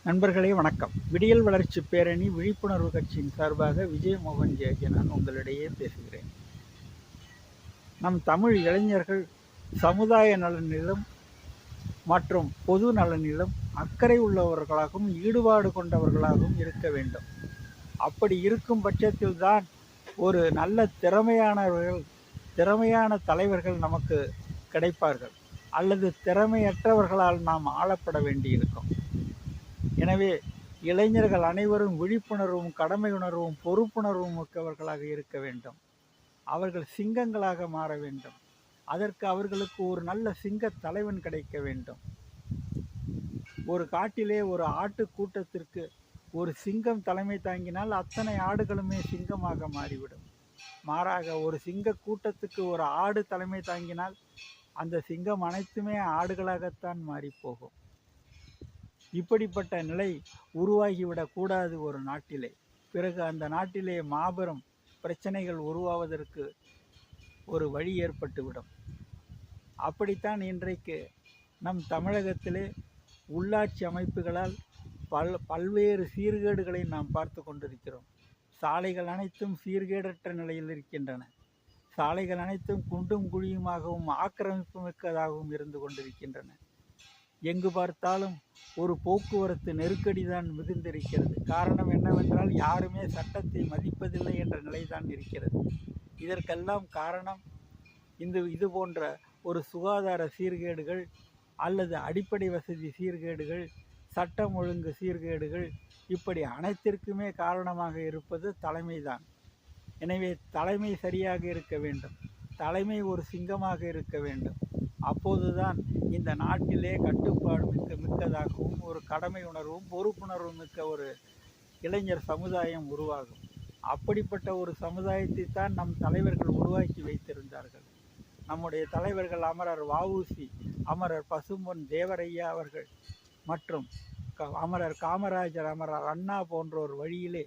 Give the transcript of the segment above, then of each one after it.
நண்பர்களே வணக்கம். விடியல் வளர்ச்சி பேரணி விழிப்புணர்வு கட்சியின் சார்பாக விஜயமோகன் ஜெயஜி நான் உங்களிடையே பேசுகிறேன். நம் தமிழ் இளைஞர்கள் சமுதாய நலனிலும் மற்றும் பொது நலனிலும் அக்கறை உள்ளவர்களாகவும் ஈடுபாடு கொண்டவர்களாகவும் இருக்க வேண்டும். அப்படி இருக்கும் பட்சத்தில்தான் ஒரு நல்ல திறமையான தலைவர்கள் நமக்கு கிடைப்பார்கள், அல்லது திறமையற்றவர்களால் நாம் ஆளப்பட வேண்டியிருக்கும். எனவே இளைஞர்கள் அனைவரும் விழிப்புணர்வும் கடமை உணர்வும் பொறுப்புணர்வும் மிக்கவர்களாக இருக்க வேண்டும். அவர்கள் சிங்கங்களாக மாற வேண்டும். அதற்கு அவர்களுக்கு ஒரு நல்ல சிங்க தலைவன் கிடைக்க வேண்டும். ஒரு காட்டிலே ஒரு ஆட்டு கூட்டத்திற்கு ஒரு சிங்கம் தலைமை தாங்கினால் அத்தனை ஆடுகளுமே சிங்கமாக மாறிவிடும். மாறாக ஒரு சிங்க கூட்டத்துக்கு ஒரு ஆடு தலைமை தாங்கினால் அந்த சிங்கம் அனைத்துமே ஆடுகளாகத்தான் மாறிப்போகும். இப்படிப்பட்ட நிலை உருவாகிவிடக்கூடாது ஒரு நாட்டிலே. பிறகு அந்த நாட்டிலே மாபெரும் பிரச்சனைகள் உருவாவதற்கு ஒரு வழி ஏற்பட்டுவிடும். அப்படித்தான் இன்றைக்கு நம் தமிழகத்திலே உள்ளாட்சி அமைப்புகளால் பல்வேறு சீர்கேடுகளை நாம் பார்த்து கொண்டிருக்கிறோம். சாலைகள் அனைத்தும் சீர்கேடற்ற நிலையில் இருக்கின்றன. சாலைகள் அனைத்தும் குண்டும் குழியுமாகவும் ஆக்கிரமிப்பு மிக்கதாகவும் இருந்து கொண்டிருக்கின்றன. எங்கு பார்த்தாலும் ஒரு போக்குவரத்து நெருக்கடி தான் மிகுந்திருக்கிறது. காரணம் என்னவென்றால் யாருமே சட்டத்தை மதிப்பதில்லை என்ற நிலைதான் இருக்கிறது. இதற்கெல்லாம் காரணம் இது போன்ற ஒரு சுகாதார சீர்கேடுகள் அல்லது அடிப்படை வசதி சீர்கேடுகள், சட்டம் ஒழுங்கு சீர்கேடுகள், இப்படி அனைத்திற்குமே காரணமாக இருப்பது தலைமைதான். எனவே தலைமை சரியாக இருக்க வேண்டும். தலைமை ஒரு சிங்கமாக இருக்க வேண்டும். அப்போதுதான் இந்த நாட்டிலே கட்டுப்பாடு மிக்கதாகவும் ஒரு கடமை உணர்வும் பொறுப்புணர்வும் மிக்க ஒரு இளைஞர் சமுதாயம் உருவாகும். அப்படிப்பட்ட ஒரு சமுதாயத்தை தான் நம் தலைவர்கள் உருவாக்கி வைத்திருந்தார்கள். நம்முடைய தலைவர்கள் அமரர் வ.உ.சி., அமரர் பசும்பொன் தேவரையா அவர்கள் மற்றும் அமரர் காமராஜர், அமரர் அண்ணா போன்றோர் வழியிலே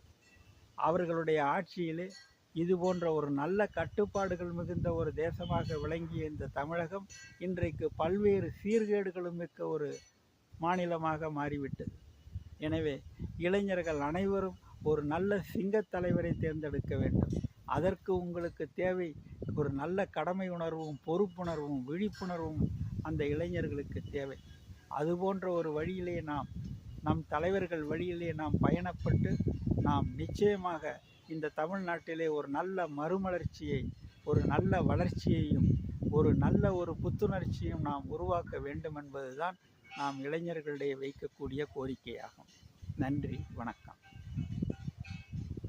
அவர்களுடைய ஆட்சியிலே இது போன்ற ஒரு நல்ல கட்டுப்பாடுகள் மிகுந்த ஒரு தேசமாக விளங்கிய இந்த தமிழகம் இன்றைக்கு பல்வேறு சீர்கேடுகளும் மிக்க ஒரு மாநிலமாக மாறிவிட்டது. எனவே இளைஞர்கள் அனைவரும் ஒரு நல்ல சிங்கத் தலைவரை தேர்ந்தெடுக்க வேண்டும். அதற்கு உங்களுக்கு தேவை ஒரு நல்ல கடமை உணர்வும் பொறுப்புணர்வும் விழிப்புணர்வும் அந்த இளைஞர்களுக்கு தேவை. அதுபோன்ற ஒரு வழியிலே நம் தலைவர்கள் வழியிலே நாம் பயணப்பட்டு நாம் நிச்சயமாக இந்த தமிழ்நாட்டிலே ஒரு நல்ல மறுமலர்ச்சியை, ஒரு நல்ல வளர்ச்சியையும், ஒரு நல்ல ஒரு புத்துணர்ச்சியும் நாம் உருவாக்க வேண்டும் என்பதுதான் நாம் இளைஞர்களிடையே வைக்கக்கூடிய கோரிக்கையாகும். நன்றி, வணக்கம்.